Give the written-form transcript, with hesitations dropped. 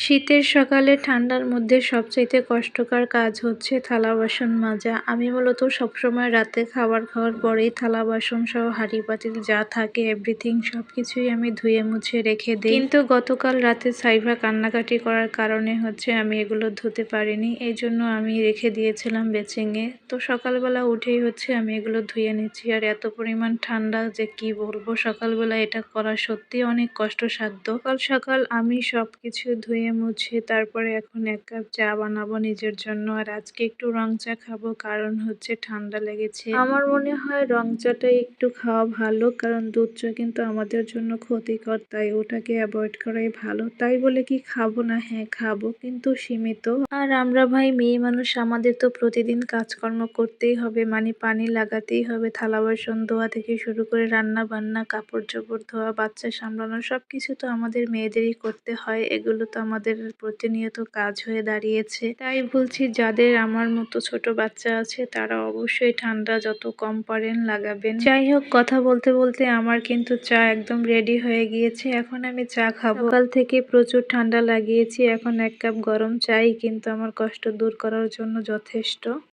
শীতের সকালে ঠান্ডার মধ্যে সবচাইতে কষ্টকর কাজ হচ্ছে থালা বাসন মাজা। আমি মূলত সবসময় রাতে খাবার খাওয়ার পরেই থালা বাসন সহ হাঁড়ি পাতিল যা থাকে এভরিথিং সবকিছুই আমি ধুয়ে মুছে রেখে দিই। কিন্তু গতকাল রাতে সাইফা কান্নাকাটি করার কারণে আমি এগুলো ধুতে পারিনি। এই জন্য আমি রেখে দিয়েছিলাম বেচিংয়ে। তো সকালবেলা উঠেই আমি এগুলো ধুয়ে নিচ্ছি। আর এত পরিমাণ ঠান্ডা যে কি বলবো, সকালবেলা এটা করা সত্যি অনেক কষ্টসাধ্য। সকাল সকাল আমি সবকিছু ধুয়ে মুছে তারপরে এখন 1 কাপ চা বানাবো নিজের জন্য। আর আজকে একটু রং চা খাবো, কারণ ঠান্ডা লেগেছে। আমার মনে হয় রং চাটাই একটু খাওয়া ভালো, কারণ দুধ চা কিন্তু আমাদের জন্য ক্ষতিকর, তাই ওটাকে অ্যাভয়েড করাই ভালো। তাই বলে কি খাবো না? হ্যাঁ খাবো, কিন্তু সীমিত। আর আমরা ভাই মেয়ে মানুষ, আমাদের তো প্রতিদিন কাজকর্ম করতেই হবে, মানে পানি লাগাতেই হবে। থালা বাসন ধোয়া থেকে শুরু করে রান্না বান্না, কাপড় চোপড় ধোয়া, বাচ্চা সামলানো সবকিছু তো আমাদের মেয়েদেরই করতে হয়। এগুলো তো আমাদের প্রতিনিয়ত কাজ হয়ে দাঁড়িয়েছে। তাই বলছি, যাদের আমার মতো ছোট বাচ্চা আছে তারা অবশ্যই ঠান্ডা যত কম পারেন লাগাবেন। যাই হোক, কথা বলতে বলতে আমার কিন্তু চা একদম রেডি হয়ে গিয়েছে। এখন আমি চা খাবো। সকাল থেকে প্রচুর ঠান্ডা লাগিয়েছি, এখন 1 কাপ গরম চাই কিন্তু আমার কষ্ট দূর করার জন্য যথেষ্ট।